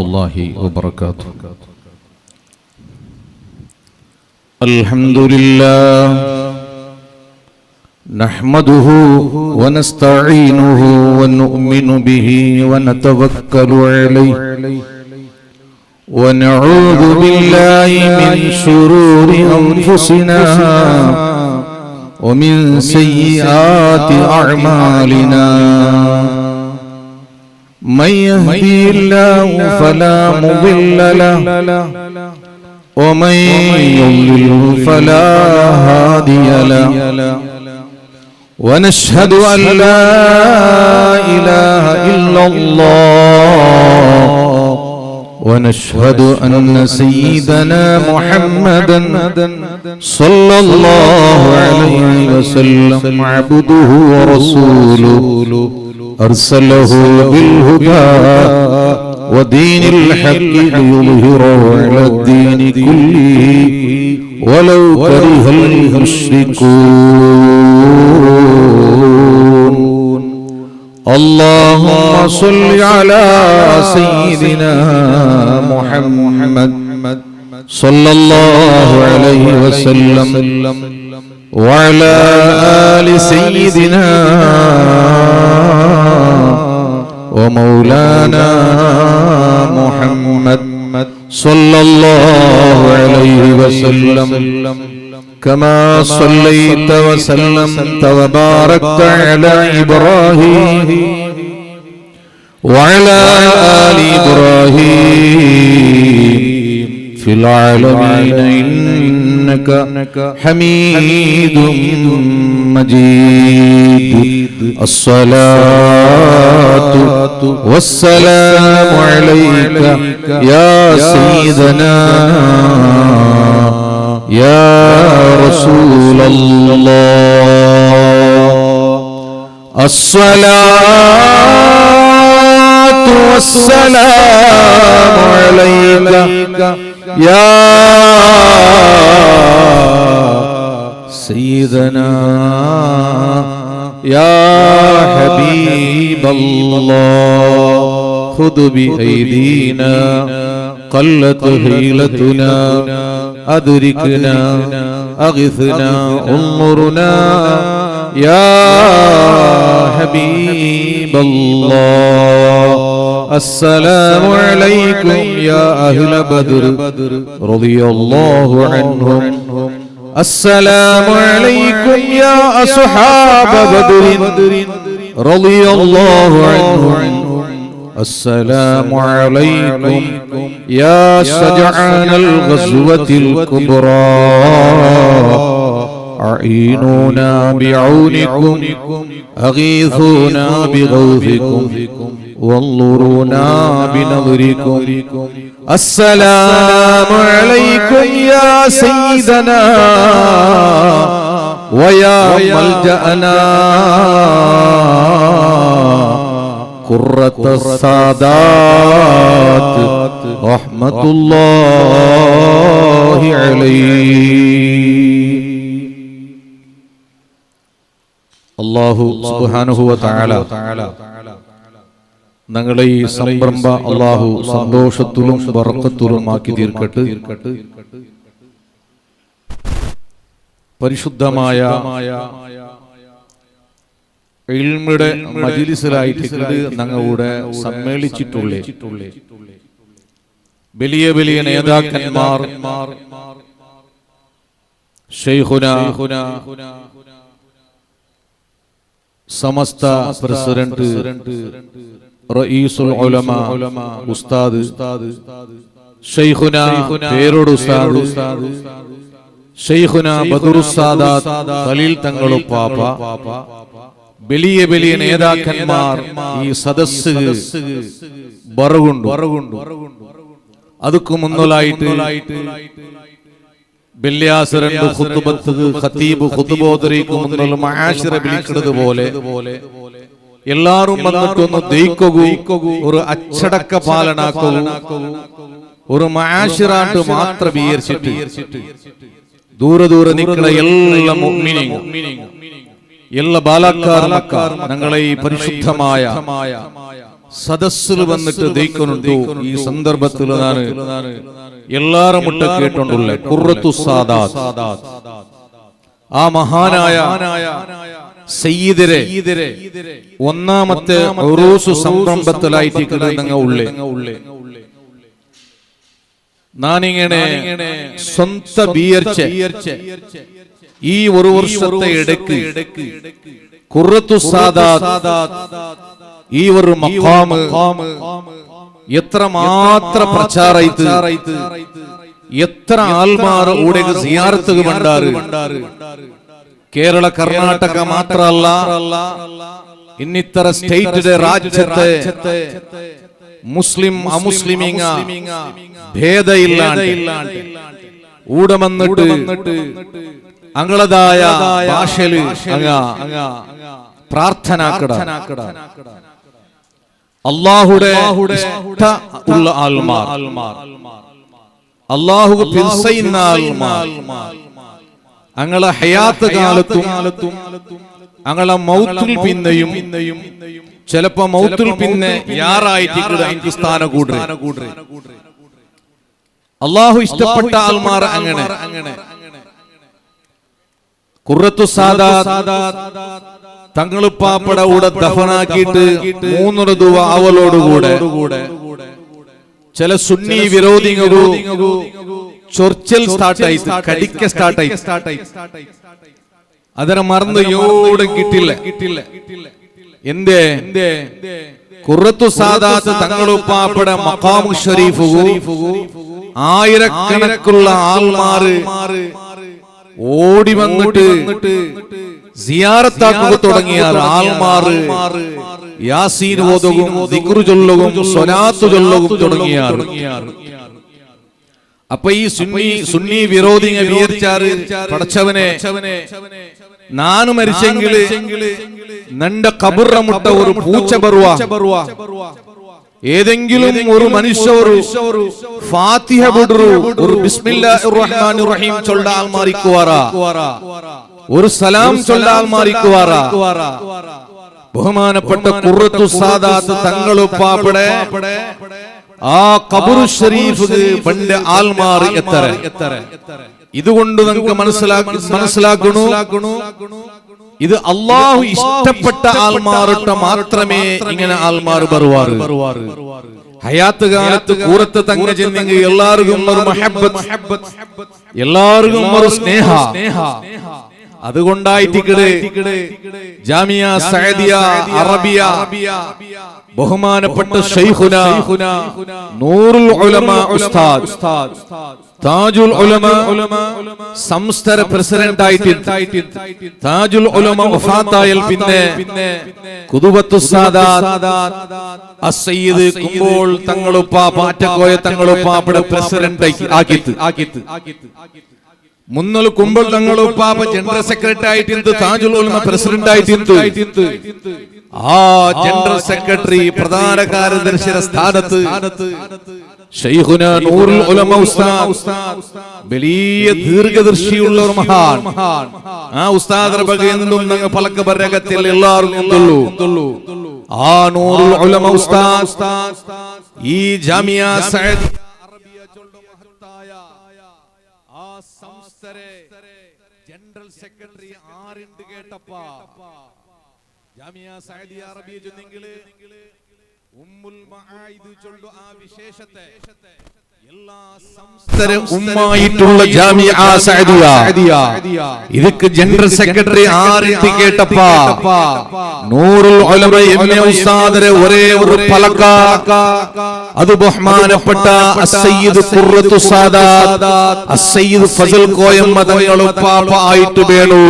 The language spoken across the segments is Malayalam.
الله وبركاته. الحمد لله نحمده ونستعينه ونؤمن به ونتوكل عليه ونعوذ بالله من شرور أنفسنا ومن سيئات أعمالنا من يهدي الله فلا مضل له ومن يضلل فلا هادي له ونشهد أن لا إله إلا الله ونشهد أن سيدنا محمدا صلى الله عليه وسلم عبده ورسوله أرسله بالهدى ودين الحق ليظهره على الدين كله ولو كره المشركون. اللهم صل على سيدنا محمد صلى الله عليه وسلم وعلى آل سيدنا ومولانا محمد صلى الله عليه وسلم كما صليت وسلمت وباركت على إبراهيم وعلى آل إبراهيم في العالمين إنك حميد مجيد. الصلاة والسلام عليك يا سيدنا يا رسول الله. الصلاة والسلام عليك يا سيدنا يا حبيب الله. خذ بأيدينا قلت هيلتنا أدركنا أغثنا انظرنا يا حبيب الله. السلام عليكم يا أهل بدر رضي الله عنهم. السلام عليكم يا أصحاب بدر رضي الله عنهم. السلام عليكم يا شجعان الغزوة الكبرى أعينونا بعونكم أغيثونا بغوثكم وانظرونا بنظركم. السلام عليكم يا سيدنا ويا ملجأنا قرة السادات رحمة الله عليه. അല്ലാഹു സുബ്ഹാനഹു വ തആല ഞങ്ങളെ ഈ സംരംഭ അല്ലാഹു സന്തോഷത്തിലും ബറക്കത്തിലും ആക്കി തീർക്കട്ടെ. പരിശുദ്ധമായ ഇൽമിയുടെ മജ്ലിസിലായിട്ട് ഞങ്ങളുടെ സമ്മേളിച്ചിട്ടുള്ളേ വലിയ വലിയ നേതാക്കന്മാർ, ശൈഖുന സമസ്ത പ്രസിഡന്റ് റഈസുൽ ഉലമ ഉസ്താദ് ശൈഖുന പേരോട് ഉസ്താദ് ശൈഖുന ബദറുസ്സാദാത്ത് ഖലീൽ തങ്ങളുപ്പാപ്പ, വലിയ വലിയ നേതാക്കന്മാർ ഈ സദസ്സ് ബറകുണ്ടു. അതുക്കു മുന്നലായിട്ട് വെള്ളിയാസരണ്ട് ഖുതുബത്ത് ഖതീബ് ഖുതുബോദരിക്കു മുന്നൽ മആശിറ വിളിക്കുന്നത് പോലെ എല്ലാരും വന്നിട്ടൊന്ന് ദയിക്കൂ, ഒരു അച്ചടക്ക പാലനാക്കൂ, ഒരു മആശിറാട്ട് മാത്രം വിചാരിച്ചിട്ട് ദൂരെ ദൂരെ നിൽക്കുന്ന എല്ലാ മുഅ്മിനീങ്ങളും എല്ലാ ബാലക്കാർ ഞങ്ങളെ ഈ പരിശുദ്ധമായ സദസ്സിൽ വന്നിട്ട് ദയിക്കുന്നുണ്ടോ? ഈ സന്ദർഭത്തിൽ എല്ലാരും മുട്ട കേട്ടുള്ള ഖുർറത്തു സാദാത്ത്, ആ മഹാനായ സയ്യിദരെ ഒന്നാമത്തെ ഉറൂസ് സംരംഭത്തിലായിട്ട് ഉള്ളേ. നാനിങ്ങനെ സ്വന്ത ബിയർച്ച ഈ ഒരു വർഷത്തെ ഇടയ്ക്ക് ഖുർറത്തു സാദാത്ത് ഈ ഒരു മഖാമ് എത്രമാത്ര പ്രചാരയിത്ത്, എത്ര ആൾമാർ ഊടെ സിയാറത്ത് കണ്ടാറ്. കേരള കർണാടക മാത്രല്ല, ഇന്നിത്തര സ്റ്റേറ്റിലെ രാജ്യത്തെ മുസ്ലിം അമുസ്ലിമിങ്ങ ഭേദയില്ലാണ്ട് ഊടെ വന്നിട്ട് അങ്ങളതായ ഭാഷയില് പ്രാർത്ഥനാക്കട അല്ലാഹുടെ ഇഷ്ട ഉള്ള ആൾമാർ, അല്ലാഹു പിൽസയുന്ന ആൾമാർ അങ്ങളെ ഹയാത്ത് കാലത്തും അങ്ങളെ മൗത്തുൽ പിന്നെയും ചിലപ്പോ മൗത്തുൽ പിന്നെ യാറായിട്ട് എനിക്ക് സ്ഥാനം കൂടും. അല്ലാഹു ഇഷ്ടപ്പെട്ട ആൾമാർ അങ്ങനെ ഖുർറത്തു സാദാത്ത് തങ്ങളുപ്പാപ്പട കൂടെ ദഫനാക്കിയിട്ട് 3 ദുആ അവലോടുകൂടെ ചില സുന്നി വിരോധികളും ചൊർച്ചൽ സ്റ്റാർട്ടായി, കടിക്ക സ്റ്റാർട്ടായി. അതിനെ മറന്ന് യോടും കിട്ടില്ല. എന്തേ? ഖുർറത്തു സാദാത്ത് തങ്ങളുപ്പാപ്പട മഖാമു ഷരീഫു ആയിരക്കണക്കുള്ള ആൾമാര് ഓടി വന്നിട്ട് സിയാറത്താക്കുക തുടങ്ങിയ ആൾമാര് യാസീൻ ഓതുകയും ദിക്റ് ചൊല്ലുകയും സ്വലാത്ത് ചൊല്ലുകയും തുടങ്ങിയ. അപ്പൊ ഈ സുന്നി വിരോധിനെ വിചാരിച്ചാറ്, പടച്ചവനെ നാനു മരിച്ചെങ്കില് നന്റെ ഖബറ മുട്ട ഒരു പൂച്ച ബറുവ, ഏതെങ്കിലും ഒരു മനുഷ്യ ഒരു ഫാത്തിഹ ബിഡ്റു ഒരു ബിസ്മില്ലാഹിർ റഹ്മാനിർ റഹീം ചൊല്ലാൽ മാറിക്കുവാറാ, ഒരു സലാം ചൊല്ലാൽ മാറിക്കുവാറാ. ബഹുമാനപ്പെട്ട ഖുർറത്തു സാദാത്ത് തങ്ങളുപ്പാപ്പടെ ആ ഖബറു ഷരീഫ് പണ്ട് ആൽമാർ എത്ര. ഇതുകൊണ്ട് നമുക്ക് മനസ്സിലാക്കണു, ഇത് അല്ലാഹു ഇഷ്ടപ്പെട്ട ആൽമാർട്ട് മാത്രമേ ഇങ്ങനെ ആൽമാർ ബറുവാറ്. ഹയാത്ത് കാലത്ത് കൂറത്ത് തങ്ങ ചെന്നെങ്കിൽ എല്ലാവർക്കും ഒരു മഹബ്ബത്ത്, എല്ലാവർക്കും ഒരു സ്നേഹ. അതുകൊണ്ടായിട്ട് ജാമിയ സഅദിയ അറബിയ ബഹുമാനപ്പെട്ട ശൈഖുന നൂറുൽ ഉലമ ഉസ്താദ് താജുൽ ഉലമ സംസ്ഥാന പ്രസിഡന്റ് ആയിട്ട്, താജുൽ ഉലമ വഫാത്തായാൽ പിന്നെ ഖുതുബത്തു സാദാത്ത് അസ്സയ്യിദ് കുമ്പോൾ തങ്ങളുപ്പാപ്പ പാറ്റക്കോയ തങ്ങളുപ്പാപ്പയുടെ പ്രസിഡന്റ് ആക്കിത്ത്. മുന്നൽ കുമ്പോൾ തങ്ങളുപ്പാപ്പ ജനറൽ സെക്രട്ടറി ആയിട്ട്, താജുൽ ഉലമ പ്രസിഡന്റ് ആയിട്ട്, ആ ജനറൽ സെക്രട്ടറി പ്രധാന കാര്യദർശിയുടെ സ്ഥാനത്ത് ശൈഖുന നൂറുൽ ഉലമ ഉസ്താദ് വലിയ ദീർഘദർശിയുള്ള ഒരു മഹാൻ. ആ ഉസ്താദ് പലക്ക ബരകത്തിൽ എല്ലാവർക്കും തുള്ളു. ആ നൂറുൽ ഉലമ ഉസ്താദ് ഈ ജാമിയ സഅദ് ആ സംസ്ഥരെ ജനറൽ സെക്രട്ടറി ആരുണ്ട് കേട്ടപ്പാ ജാമിയ സഅദിയ അറബിയ ചൊന്നെങ്കില് ഉമ്മുൽ മആയിദ് ചൊല്ലു. ആ വിശേഷത്തെ എല്ലാ സംസ്ഥരെ ഉമ്മായിട്ടുള്ള ജാമിയ സഅദിയ ഇതിക്ക് ജനറൽ സെക്രട്ടറി ആരുണ്ട് കേട്ടപ്പാ നൂറുൽ ഉലമ എംഎ ഉസ്താദരെ ഒരേ ഒരു പലക, അത് ബഹുമാനപ്പെട്ട അസ്സയ്യിദ് ഖുർറത്തു സാദാത്ത് അസ്സയ്യിദ് ഫസൽ കോയമ്മ തങ്ങളുപ്പാപ്പ ആയിട്ട് വേണു.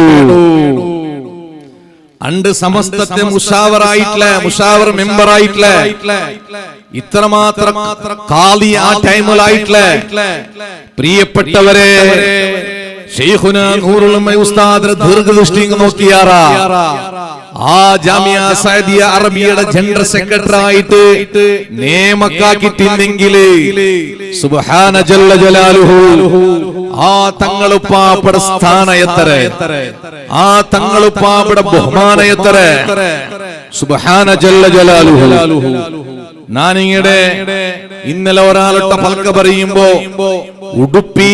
അണ്ട് സമസ്തത്തെ മുഷാവർ മെമ്പർ ആയിട്ടില്ല, ഇത്രമാത്രം ഖാദി ആ ടൈമിലായിട്ടില്ല. പ്രിയപ്പെട്ടവരെ, ശൈഖുന നൂറുൽ ഉലമ ഉസ്താദ് ദീർഘദൃഷ്ടി നോക്കിയാറാ ആ ജാമിയ സഅദിയ അറബിയുടെ ജനറൽ സെക്രട്ടറി ആയിട്ട് നിയമക്കാക്കിട്ടില്ലെങ്കിൽ സുബ്ഹാന ജല്ല ജലാലുഹു ആ തങ്ങളുപ്പാപ്പയുടെ സ്ഥാന എത്ര, ആ തങ്ങളുപ്പാപ്പയുടെ ബഹുമാന എത്ര. സുബ്ഹാന ജല്ല ജലാലുഹു. ഞാനിങ്ങടെ ഇന്നലെ ഒരാളുടെ പൽക്ക പറയുമ്പോ ഉടുപ്പി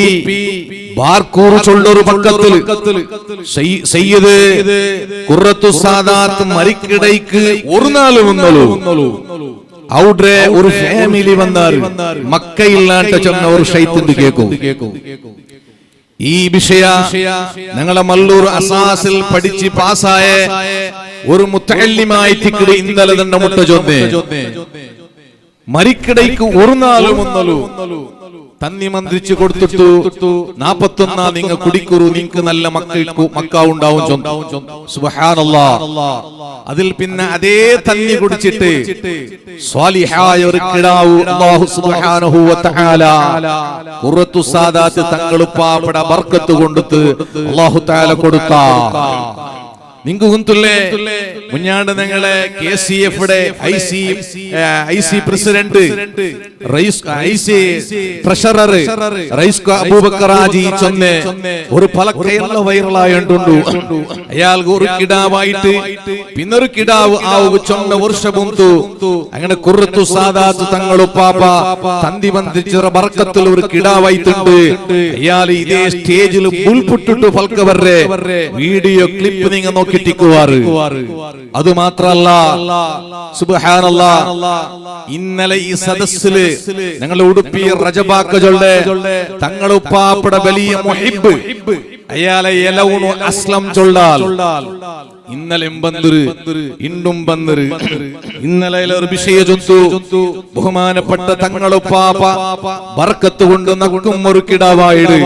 ബാർക്കൂർ ചൊല്ലൊരു പക്കത്തില് സയ്യിദ് ഖുറത്തു സാദാത്ത് മരിക്കിടയ്ക്ക് ഒരു നാള് വന്നോളൂ ഔഡ്രെ ഒരു ഫാമിലി വന്നാറ് മക്കയില്ലാണ്ട് ചെന്ന ഒരു ഷൈത്തുണ്ട് കേൾക്കും. ഈ വിഷയ ഞങ്ങളെ മല്ലൂർ അസാസിൽ പഠിച്ച് പാസ്സായ ഒരു മുത്തഅല്ലിമായി ഇന്നലെ തന്നെ മുട്ട ചൊന്നേ മരിക്കിടയ്ക്ക് ഒരു നാളും വന്നോളൂ തന്നി മന്ത്രിച്ചു കൊടുത്തിട്ടു 41 നിങ്ങൾ കുടിക്കുറു നിങ്ങൾക്ക് നല്ല മക്ക ഉണ്ടാവും. സുബ്ഹാനല്ലാഹ്. അതിൽ പിന്നെ അതേ തന്നി കുടിച്ചിട്ട് സ്വാലിഹായ ഒരു കിടാവ് അല്ലാഹു സുബ്ഹാനഹു വ തആല ഖുറത്തു സാദാത്ത് തങ്ങളുപ്പാപ്പട ബർക്കത്ത് കൊണ്ടിട്ട് അല്ലാഹു തആല കൊടുത്താ. നിങ്ങൾക്ക് ഗുന്തുല്ലേ മുഞ്ഞാണ്ട് നിങ്ങളെ KCF-യുടെ IC president treasurer Rais Abubakar Haji ചൊന്നെ ഒരു പലക്കയല്ല വൈറലായുണ്ടു. അയാൾക്ക് ഒരു കിടാവായിട്ട് പിന്നൊരു കിടാവ് ആവുക ചൊന്ന വർഷമുന്തു. അങ്ങനെ ഖുറത്തു സാദാത്ത് തങ്ങളുപ്പാപ്പ തന്തി ബന്ധിച്ച ബർക്കത്തിൽ ഒരു കിടാവായിട്ടുണ്ട്. അയാൾ ഇതേ സ്റ്റേജിൽ പുൽപുട്ടിട്ട് പൽക്കവരുടെ വീഡിയോ ക്ലിപ്പ് നിങ്ങൾ നോക്കി അത് മാത്രല്ല സുബ്ഹാനല്ലാഹ് ഇന്നലെ ഈ സദസ്സില് ഞങ്ങളുടെ ഉടുപ്പി റജബാക്കജുടെ തങ്ങളുപ്പാപ്പട വലിയ മുഹിബ് അയാളെ എലവുണു അസ്ലം ചൊല്ലാൽ ഇന്നലെ ഇണ്ടും ബന്ദര് ഇന്നലെ ഒരു വിഷയ ചൊന്തു ബഹുമാനപ്പെട്ട തങ്ങളുപ്പാപ്പ ബർക്കത്ത് കൊണ്ട് നക്കും ഒരു കിടാവായിട്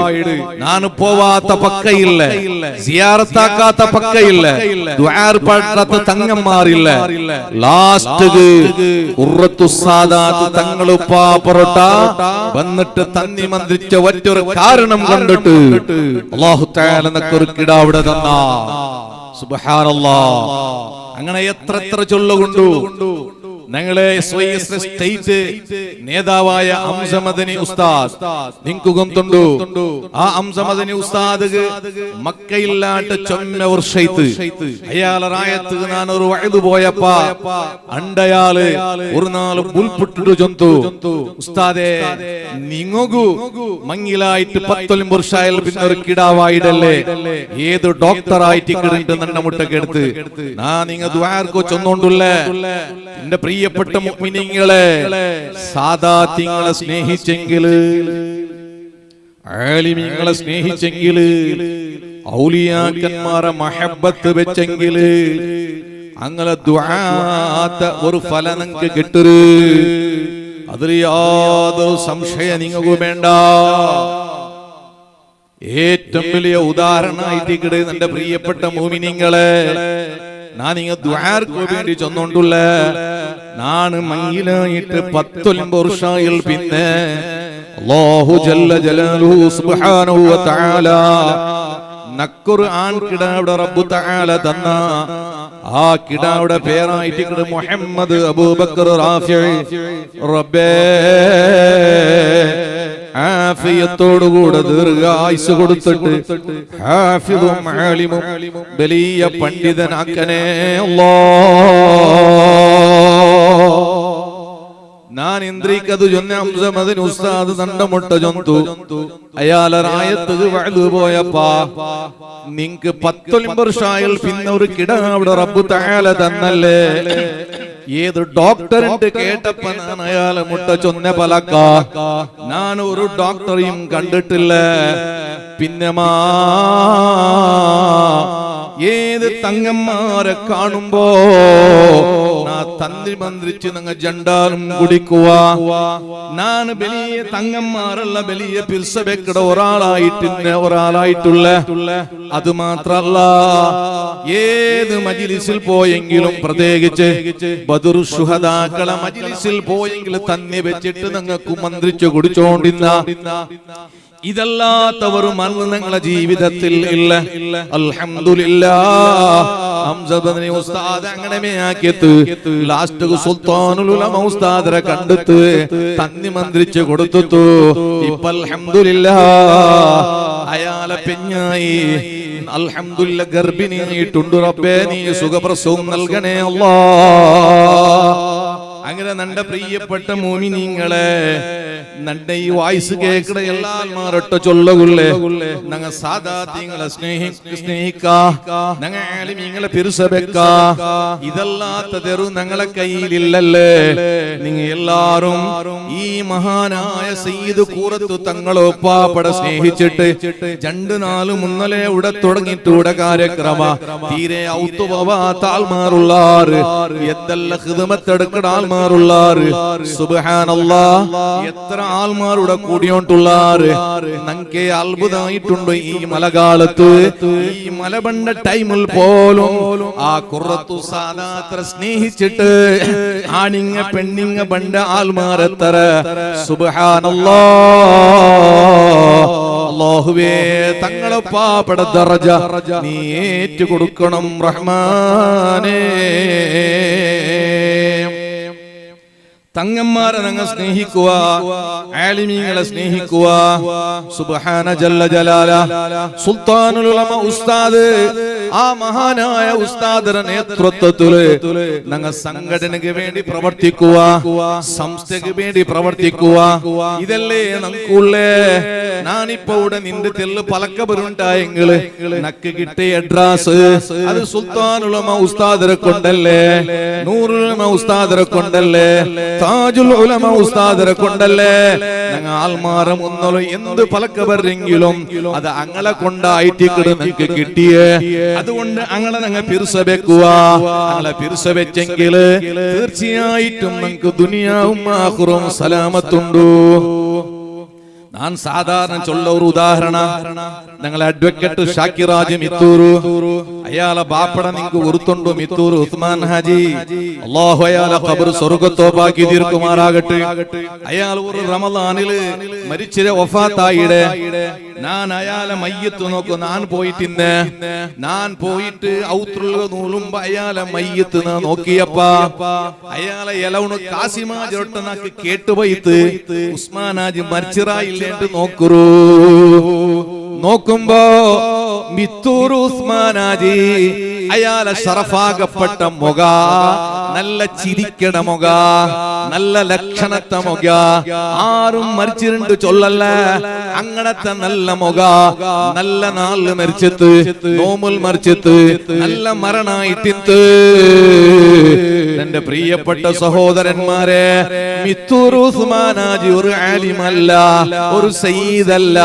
നാന് പോവാത്ത പക്കയില്ല സിയാറത്താക്കാത്ത പക്കയില്ല ദുആർ പാടാത്ത തങ്ങന്മാരില്ല ലാസ്റ്റ് ഖുറത്തു സാദാത്ത് തങ്ങളുപ്പാപ്പറോട്ട വന്നിട്ട് തന്നി മന്ത്രിച്ച ഒറ്റൊരു കാരണം കണ്ടിട്ട് അല്ലാഹു തആല നക്കൊരു കിടാവിടെ തന്നാ. സുബ്ഹാനല്ലാഹ്. അങ്ങനെ എത്ര ചൊല്ലുകൊണ്ടു ഞങ്ങളെ സ്റ്റേറ്റ് നേതാവായ ഹംസ മദനി ഉസ്താദ് നിങ്ങൾക്ക് ഗൊന്തുണ്ടു. ആ ഹംസ മദനി ഉസ്താദ് മക്കയില്ലാട്ട് ചൊന്ന വർഷൈത്ത് അയാളെ റായത്ത് ഞാനൊരു വഅദ് പോയപ്പ അണ്ടയാള് ഒരു നാൾ പുൽപുട്ടിട്ട് ചൊന്തു ഉസ്താദേ നിങ്ങു മങ്ങിലായിട്ട് 10 വർഷായാൽ പിന്നെ ഒരു കിടാവായിടല്ലേ ഏത് ഡോക്ടറായിട്ട് കിടണ്ട് നന്ന മുട്ടക്കെടുത്ത് നാ നിങ്ങ ദുആർക്കോ ചൊന്നോണ്ടുല്ലേ. എന്റെ പ്രിയപ്പെട്ട മുഅ്മിനീങ്ങളെ സാദാത്തിങ്ങളെ സ്നേഹിച്ചെങ്കില് ആലിമീങ്ങളെ സ്നേഹിച്ചെങ്കില് ഔലിയാക്കന്മാരെ മഹബ്ബത്ത് വെച്ചെങ്കില് അങ്ങനെ ദുആത്ത ഒരു ഫലം നിങ്ങൾക്ക് കിട്ടരു. അതിൽ യാതൊരു സംശയം നിങ്ങൾക്ക് വേണ്ട. ഏറ്റവും വലിയ ഉദാഹരണമായിട്ട് എന്റെ പ്രിയപ്പെട്ട മുഅ്മിനീങ്ങളെ ഞാൻ നിങ്ങൾ ദുആർക്ക് വേണ്ടി ചൊന്നോണ്ടുള്ള നാണ് മങ്ങിലായിട്ട് 10 വർഷായിൽ പിന്നെ അല്ലാഹു ജല്ല ജലാലുഹു സുബ്ഹാനഹു വ തആല നഖുർആൻ കിടാവിടെ റബ്ബു തആല തന്ന ആ കിടാവിടെ പേരായിട്ട് മുഹമ്മദ് അബൂബക്കർ റാഫിഈ റബ്ബേ ആഫിയത്തോടുകൂടെ ദീർഘായുസ്സ് കൊടുത്തിട്ട് ഹാഫിദും ആലിമും വലിയ പണ്ഡിതനാക്കണേ അല്ലാഹ്. ഞാൻ ഇന്ദ്രിക്കത് ചൊന്ന ഹംസ മദനി ഉസ്താദ് തണ്ടമുട്ട ചൊന്തു അയാളെ റായത്ത് വഅദ് പോയപ്പാ നിങ്ങക്ക് 10 വർഷായാൽ പിന്നെ ഒരു കിടാവിടെ റബ്ബു തആല തന്നല്ലേ. ഏത് ഡോക്ടറിന്റെ കേട്ടപ്പോ ഞാൻ അയാളെ മുട്ട ചൊന്ന പലക്ക ഞാൻ ഒരു ഡോക്ടറെയും കണ്ടിട്ടില്ല. പിന്നെ ഏത് തങ്ങന്മാരെ കാണുമ്പോ തന്നി മന്ത്രിച്ച് നിങ്ങൾ ജണ്ടാലും കുടിക്കുക. ഞാൻ വലിയ തങ്ങന്മാരല്ല വലിയ പിൽസബെക്കട ഒരാളായിട്ടുള്ള അത് മാത്രല്ല ഏത് മജ്ലിസിൽ പോയെങ്കിലും പ്രത്യേകിച്ച് ബദറു ശുഹദാക്കളെ മജ്ലിസിൽ പോയെങ്കിലും തന്നെ വെച്ചിട്ട് നിങ്ങൾക്ക് മന്ത്രിച്ചു കുടിച്ചോണ്ടിരുന്ന ഇതല്ലാത്തവരും നിങ്ങളുടെ ജീവിതത്തിൽ ഇല്ല. അൽഹംദുലില്ലാഹ് ഹംസ മദനി ഉസ്താദ് അങ്ങനെ ആക്കിയത് ലാസ്റ്റ് സുൽത്താനുൽ ഉലമ ഉസ്താദിനെ കണ്ടിട്ട് തന്നി മന്ത്രിച്ചു കൊടുത്തു. ഇപ്പൊ അൽഹംദുലില്ലാഹ് അയാളെ പെഞ്ഞായി അൽഹംദുലില്ലാഹ് ഗർഭിണിയായിട്ടുണ്ട്. റബ്ബേ നീ സുഖപ്രസവം നൽകണേ അല്ലാഹ്. അങ്ങനെ നന്റെ പ്രിയപ്പെട്ട മോമിനീങ്ങളെ നന്റെ ഈ വായിസ് കേൾക്കണ എല്ലാ ആൾമാരൊട്ട് ചൊല്ലുകൊള്ളേ ഞങ്ങൾ സാദാത്യങ്ങളെ സ്നേഹിക്ക ഞങ്ങൾ ആലിമീങ്ങളെ പിരിസബെക്ക ഇതല്ലാത്തതെറു ഞങ്ങളെ കയ്യിലില്ലല്ലേ നിങ്ങൾ എല്ലാരും ഈ മഹാനായ സയ്യിദ് കൂറത്തു തങ്ങളൊപ്പാപ്പടെ സ്നേഹിച്ചിട്ട് 2-4 മുന്നലേ ഇവിടെ തുടങ്ങിയിട്ടൂടെ കാര്യക്രമ തീരെ ഔത്തുപോവാത്ത ആൾമാരുള്ളാറ് എന്തെല്ലാം ഹിദമത്തെടുക്കുന്ന ആൾമാരുള്ളാറ് സുബ്ഹാനല്ലാഹ് എത്ര ആൾമാരുടെ കൂടിയോണ്ടുള്ളാറ് നങ്കെ അത്ഭുതമായിട്ടുണ്ട് ഈ മലകാലത്ത് ഈ മലബണ്ട ടൈമിൽ പോലും ആ ഖുറത്തു സാദാത്ര സ്നേഹിച്ചിട്ട് ആണിങ്ങ പെണ്ണിങ്ങ ബണ്ട ആൾമാരെത്ര സുബ്ഹാനല്ലാഹ് അല്ലാഹുവേ തങ്ങളെ പാപട ദറജ നീ ഏറ്റുകൊടുക്കണം റഹ്മാനേ തങ്ങന്മാരെ ഞങ്ങൾ സ്നേഹിക്കുക ആലിമീങ്ങളെ സ്നേഹിക്കുക സുബ്ഹാന ജല്ല ജലാല സുൽത്താനുൽ ഉലമ ഉസ്താദ് ആ മഹാനായ ഉസ്താദിന്റെ നേതൃത്വത്തില് ഞങ്ങൾ സംഘടനയ്ക്ക് വേണ്ടി പ്രവർത്തിക്കുക സംസ്ഥയ്ക്ക് വേണ്ടി പ്രവർത്തിക്കുക ഇതല്ലേ നമുക്കുള്ളേ ഞാനിപ്പോ ഇവിടെ നിന്റെ തെല്ല് പലക്കബരുണ്ടായെങ്കില് നക്ക് കിട്ടിയ അഡ്രസ് അത് സുൽത്താനുൽ ഉലമ ഉസ്താദിനെ കൊണ്ടല്ലേ നൂറുൽ ഉലമ ഉസ്താദിനെ കൊണ്ടല്ലേ താജുൽ ഉലമ ഉസ്താദിനെ കൊണ്ടല്ലേ ഞങ്ങൾ ആൽമാരം ഒന്നോ എന്ത് പലക്കബരെങ്കിലും അത് അങ്ങളെ കൊണ്ടായിട്ട് നിങ്ങൾക്ക് കിട്ടിയേ അതുകൊണ്ട് അങ്ങളെ ഞങ്ങൾ പിരിസബെക്കുക അങ്ങളെ പിരിസബെച്ചെങ്കിൽ തീർച്ചയായിട്ടും നമുക്ക് ദുനിയാവും ആഖിറവും സലാമത്തുണ്ടു ഞാൻ സാധാരണ ചൊല്ല ഒരു ഉദാഹരണ ഞങ്ങളെ അഡ്വക്കേറ്റ് ഷാക്കിറാജ് മിത്തൂരു അയാളെ ബാപ്പട നിങ്ങൾക്ക് ഗുരുത്തുണ്ടോ മിത്തൂര് ഉസ്മാൻ ഹാജി അല്ലാഹു അയാളെ ഖബർ സ്വർഗ്ഗത്തോപ്പാക്കി തീർക്കുമാറാകട്ടെ അയാൾ ഒരു റമളാനില് മരിച്ചിരെ വഫാത്തായിടെ ഞാൻ അയാളെ മയ്യത്ത് നോക്കും ഞാൻ പോയിട്ട് ഔത്രുള്ള നൂലുമ്പോ അയാളെ മയ്യത്ത് നോക്കിയപ്പാ അയാളെ എലവണ് കാസിമാജൊട്ടനാക്ക് കേട്ടുപോയിട്ട് ഉസ്മാൻ ഹാജി മരിച്ചിറായില്ലേ നോക്കുമ്പോ മിത്തൂർ ഉസ്മാൻ ഹാജി അയാളെ ഷറഫാകപ്പെട്ട മുഖ നല്ല ചിരിക്കണ മുഖ നല്ല ലക്ഷണത്തെ മുഖ ആരും മരിച്ചിട്ടുണ്ട് ചൊല്ലല്ല അങ്ങനത്തെ നല്ല മുഖ നല്ല നാളില് മരിച്ചത് നോമുൽ മരിച്ചത് നല്ല മരണായിട്ടിത്ത് എന്റെ പ്രിയപ്പെട്ട സഹോദരന്മാരെ മിത്തൂർ ഉസ്മാൻ ഹാജി ഒരു ആലിമല്ല ഒരു സയ്യിദല്ല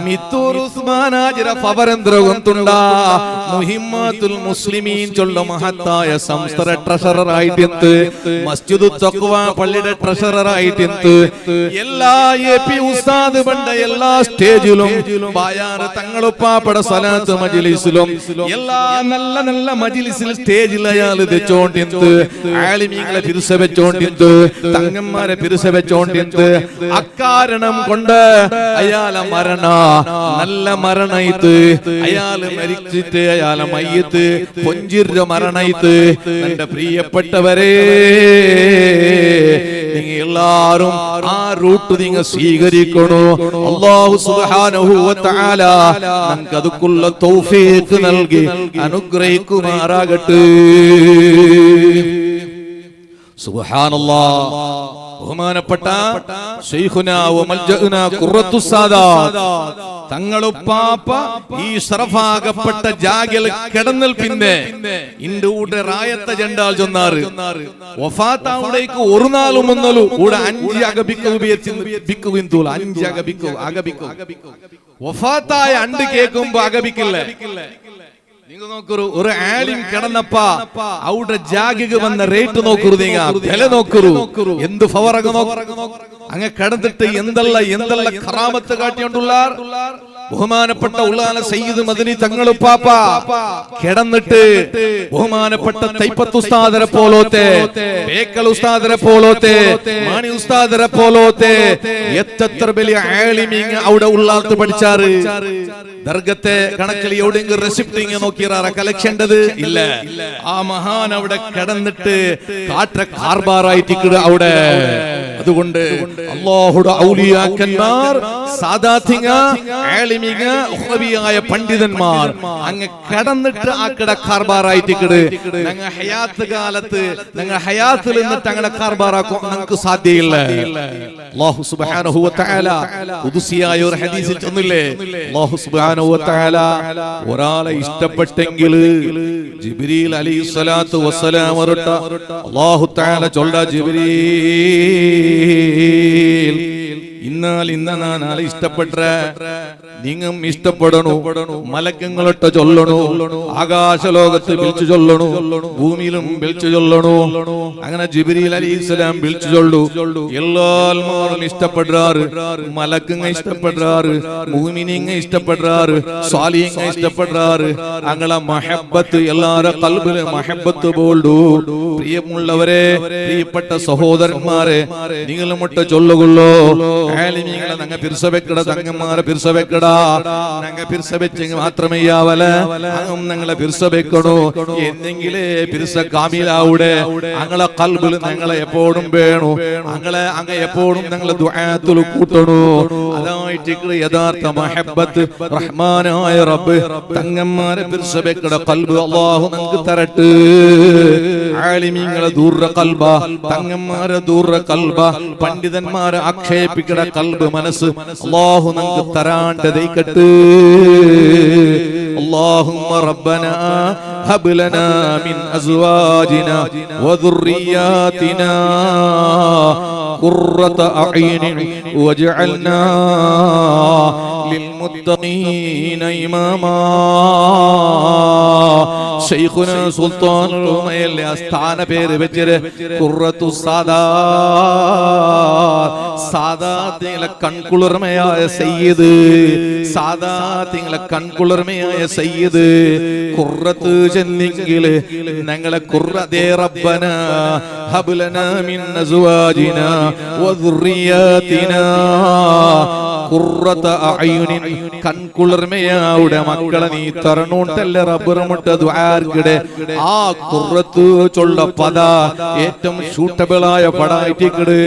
മിത്തൂർ ഉസ്മാൻ ഹാജിയുടെ പവരെന്ത്ര ഗൊന്തുണ്ടാ മുഹിമ്മത്തുൽ മുസ്ലിമീൻ ചൊല്ല മഹത്തായ സംസ്ഥ ട്രഷറർ ആയിട്ട് മസ്ജിദു തഖ്വ പള്ളിയുടെ ട്രഷറർ ആയിട്ട് എല്ലാ എപി ഉസ്താദ് ബണ്ട എല്ലാ സ്റ്റേജിലും ബായാർ തങ്ങളുപ്പാപ്പട സലാത്ത് മജ്ലിസിലും എല്ലാ നല്ല നല്ല മജ്ലിസിൽ സ്റ്റേജിൽ അയാൾ വെച്ചോണ്ടിന്ത് ആലിമീങ്ങളെ പിരിസ വെച്ചോണ്ടിന്ത് തങ്ങന്മാരെ പിരിസ വെച്ചോണ്ടിന്ത് അക്കാരണം കൊണ്ട് അയാളെ മരണ നല്ല മരണയിത്ത് അയാള് മരിച്ചിട്ട് അയാളെ മയ്യത്ത് പൊഞ്ചിര മരണയിത്ത് എന്റെ പ്രിയപ്പെട്ടവരെ നിങ്ങൾ എല്ലാരും ആ റൂട്ട് നിങ്ങൾ സ്വീകരിക്കണോ അല്ലാഹു സുബ്ഹാനഹു വ തആല നമുക്ക് അതുക്കുള്ള തൗഫീഖ് നൽകി അനുഗ്രഹിക്കുമാറാകട്ടെ സുബ്ഹാനല്ലാഹ് ബഹുമാനപ്പെട്ട ശൈഖുനാ വ മൽജഉനാ ഖുറത്തുസ് സാദാത്ത് തങ്ങളുപ്പാപ്പ ഈ ശറഫാകപ്പെട്ട ജാഗിൽ കിടന്നൽ പിന്നെ ഇന്ത്യയുടെ റായത്തെ ജണ്ടാൽ ചൊന്നാറ് വഫാത്താവുടേക്ക് ഒരു നാളും ഒന്നലു കൂടെ 5 അകബിക്കുകയും തൂല 5 അകബിക്കു വഫാത്തായ 2 കേൾക്കുമ്പോ അകബിക്കില്ലേ നിങ്ങൾ നോക്കൂ ഒരു ആലിം കിടന്നപ്പ അവിടെ ജാഗിക്ക് വന്ന റേറ്റ് നോക്കൂ വില നോക്കൂ എന്ത് ഫവറൊക്കെ നോക്കൂ അങ്ങ് കിടന്നിട്ട് എന്തെല്ല ഖറാമത്ത് കാട്ടിയോണ്ടുള്ള ബഹുമാനപ്പെട്ട ഉള്ളാല സയ്യിദ് മദനി തങ്ങളുപ്പാപ്പ കിടന്നിട്ട് ബഹുമാനപ്പെട്ട തൈപ്പത്ത് ഉസ്താദരെ പോലോത്തെ ബേക്കൽ ഉസ്താദരെ പോലോത്തെ മാണി ഉസ്താദരെ പോലോത്തെ എത്ര വലിയ ആലിമീങ് അവിടെ ഉള്ളാത്ത് പഠിച്ചാറ് ദർഗത്തെ കണക്കിൽ എവിടെയെങ്കിലും റെസിപ്റ്റിങ് നോക്കിയാറ കളക്ഷൻ്റെത് ഇല്ല ആ മഹാൻ അവിടെ കിടന്നിട്ട് കാട്ട കാർബാറായിട്ട് അവിടെ അതുകൊണ്ട് അല്ലാഹുവിന്റെ ഔലിയാക്കന്മാർ സാദാത്തിങ്ങ ആലിമിങ്ങ ഉഖ്റബിയായ പണ്ഡിതന്മാർ അങ്ങ് കടന്നിട്ട് ആക്കട കാർബാറായിട്ടിക്കട് ഞങ്ങൾ ഹയാത്ത് കാലത്ത് ഞങ്ങൾ ഹയാത്തിൽ നിന്നിട്ട് അങ്ങനെ കാർബാറാക്കാൻ നമുക്ക് സാധ്യയില്ല. അല്ലാഹു സുബ്ഹാനഹു വ തആല ഖുദ്സിയായ ഒരു ഹദീസിൽ ചൊന്നില്ലേ, അല്ലാഹു സുബ്ഹാനഹു വ തആല ഒരാളെ ഇഷ്ടപ്പെട്ടെങ്കിൽ ജിബ്രീൽ അലൈഹിസ്സലാത്തു വസ്സലാം വരട്ട അല്ലാഹു തആല ചൊല്ല, ജിബ്രീൽ ഇന്നാൽ ഇന്ന നാളെ ഇഷ്ടപ്പെട്ട നിങ്ങും ഇഷ്ടപ്പെടണു, മലക്കങ്ങളൊട്ട് ചൊല്ലണു, ആകാശലോകത്ത് വിളിച്ചു ചൊല്ലണു, ഭൂമിയിലും വിളിച്ചു ചൊല്ലണു. അങ്ങനെ ജിബ്രീൽ അലൈഹിസ്സലാം വിളിച്ചു ചൊല്ലു. എല്ലാരും ഇഷ്ടപ്പെടാറ്, മലക്കങ്ങ ഇഷ്ടപ്പെടാറ്, ഭൂമിനിങ്ങ ഇഷ്ടപ്പെടാറ്, സ്വാലിഹ്ങ്ങ ഇഷ്ടപ്പെടാറ്. അങ്ങനെ മഹബത്ത് എല്ലാരെ ഖൽബില് മഹബത്ത് പോldു. പ്രിയമുള്ളവരെ, പ്രിയപ്പെട്ട സഹോദരന്മാരെ, നിങ്ങളുമൊട്ട് ചൊല്ലുകൊള്ളോ ആലിമീങ്ങളെ ഞങ്ങൾ പിർസവെക്കട, തങ്ങന്മാരെ പിർസവെക്കട. ഞങ്ങൾ പിർസവെച്ചെങ്കിൽ മാത്രമേ ആവല അങ്ങും ഞങ്ങളെ പിർസവെക്കണോ. എന്തെങ്കിലേ പിർസ കാമിലാവിടെ ഞങ്ങളെ ഖൽബിൽ ഞങ്ങളെ എപ്പോഴും വേണു. ഞങ്ങളെ അങ്ങ് എപ്പോഴും ഞങ്ങളെ ദുആത്തിൽ കൂട്ടണു. അതായിട്ട് യഥാർത്ഥ മഹബത്ത് റഹ്മാനായ റബ്ബ് തങ്ങന്മാരെ പിർസവെക്കട ഖൽബ് അല്ലാഹു നമുക്ക് തരട്ടെ. ആലിമീങ്ങളെ ദൂര ഖൽബ, തങ്ങന്മാരെ ദൂര ഖൽബ, പണ്ഡിതന്മാരെ ആക്ഷേപിക്കട ഖൽബ് മനസ്സ് അല്ലാഹു നമുക്ക് തരാണ്ട് ദൈക്കട്ടെ. اللهم ربنا هب لنا من أزواجنا وذرياتنا قرة أعين واجعلنا للمتقين إماما. ശൈഖുനാ സുൽത്താനുൽ ഉലമയിലെ ആസ്ഥാന പേര് വെച്ചത് ഖുർറത്തു സാദാത്ത്. സാദാത്തിലെ കൺകുളിർമയായ സയ്യിദ്, സാദാത്തിലെ കൺകുളിർമയായ സയ്യിദ് ഖുർറത്ത് ചെന്നെങ്കില് ഞങ്ങളെ ഖുർറതേ റബ്ബനാ ഹബ് ലനാ മിൻ അസ്വാജിനാ വദുർരിയാതിനാ ഖുർറത അഅയുനിൻ. കൺകുളിർമയാവുടെ മക്കളെ നീ തരണോണ്ടല്ല റബ്ബറുമുട്ട ദുആർക്കിടെ. ആ ഖുർറത്ത് ചൊല്ല പദ ഏറ്റവും സൂട്ടബിൾ ആയ പടായിട്ടിക്കട്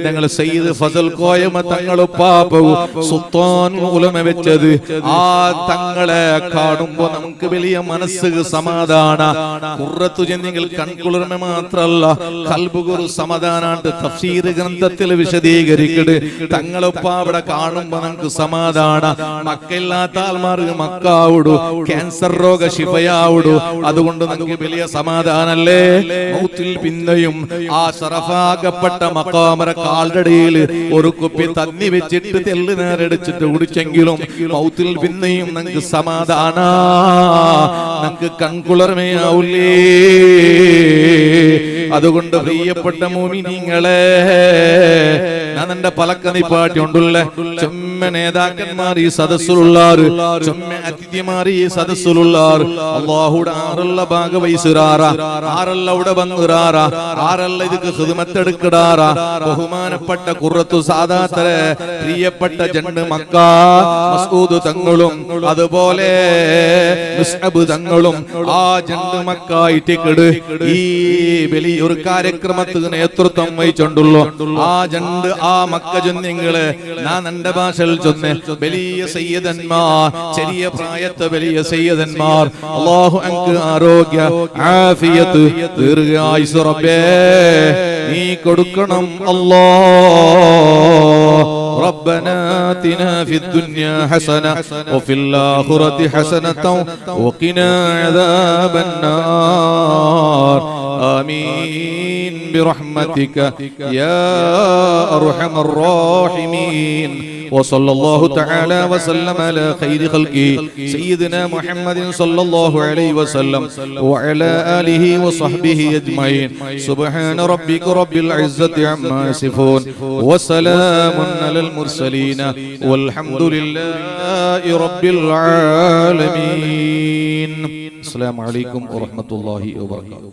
ഞങ്ങൾ സയ്യിദ് ഫസൽ കോയമ തങ്ങൾ പാപ്പവും സുൽത്താനുൽ ഉലമ വെച്ചത്. ആ തങ്ങളെ കാണുമ്പോ നമുക്ക് വലിയ മനസ്സ് സമാധാന. ഖുർറത്തു ചെന്നെങ്കിൽ കൺകുളിർമ മാത്രല്ല ഖൽബുകൊരു സമാധാനാണ്ട് തഫ്സീർ ഗ്രന്ഥത്തിൽ വിശദീകരിക്കട്. തങ്ങളൊപ്പാ അവിടെ കാണുമ്പോ നമുക്ക് സമാധാന. മക്കളില്ലാത്ത ആൾമാർക്ക് മക്കാവുടു, ക്യാൻസർ രോഗ ശിഫയാവുടു. അതുകൊണ്ട് നമുക്ക് വലിയ സമാധാനല്ലേ. മൗത്തിൽ പിന്നെയും ആ ശറഫാകപ്പെട്ട മഖാമറ കാൽടടിയിൽ ഒരു കുപ്പി തന്നി വെച്ചിട്ട് തെല്ല് നേരടിച്ചിട്ട് കുടിച്ചെങ്കിലും മൗത്തിൽ പിന്നെയും നമുക്ക് സമാധാന, നമുക്ക് കൺകുളിർമയാവൂലേ. അതുകൊണ്ട് പ്രിയപ്പെട്ട മോമിനീങ്ങളെ, ഞാൻ എന്റെ പലക്കനിപ്പാട്ടി ഉണ്ടല്ലേ, ചുമ്മ നേതാക്കന്മാർ ഈ സദസ്സിലുള്ളാറ്, ചുമ്മ അതിഥിമാർ ഈ സദസ്സിലുള്ളാറ്. അല്ലാഹുടെ ആറല്ല ഭാഗ വൈസുറാറ, ആറല്ല അവിടെ വന്നുറാറ, ആറല്ല ഇതൊക്കെ ഖിദ്മത്തെടുക്കടാറ. ബഹുമാനപ്പെട്ട ഖുർറത്തു സാദാത്തരെ പ്രിയപ്പെട്ട ജണ്ട് മക്ക മസ്ഊദ് തങ്ങളും അതുപോലെ മുസ്അബ് തങ്ങളും ആ ജണ്ട് മക്കായിട്ടിക്കട് ഈ വലിയൊരു കാര്യക്രമത്തിന് നേതൃത്വം വഹിച്ചുണ്ടല്ലോ. ആ ജണ്ട് ആ മക്ക ചൊന്നിങ്ങള് ഞാൻ എന്റെ ഭാഷയിൽ ചൊന്ന് വലിയ സയ്യിദന്മാർ, ചെറിയ പ്രായത്തെ വലിയ സയ്യിദന്മാർ. അല്ലാഹു അൻക്ക് ആരോഗ്യ ആഫിയത്ത് ദീർഘായുസ് റബ്ബേ നീ കൊടുക്കണം. അല്ലാഹ് ربنا آتنا في الدنيا حسنة وفي الآخرة حسنة وقنا عذاب النار. آمين برحمتك يا أرحم الراحمين. وصلى الله تعالى وسلم على خير خلقه سيدنا محمد صلى الله عليه وسلم وعلى آله وصحبه أجمعين. سبحان ربك رب العزة عما يصفون وسلام على المرسلين والحمد لله رب العالمين. السلام عليكم ورحمة الله وبركاته.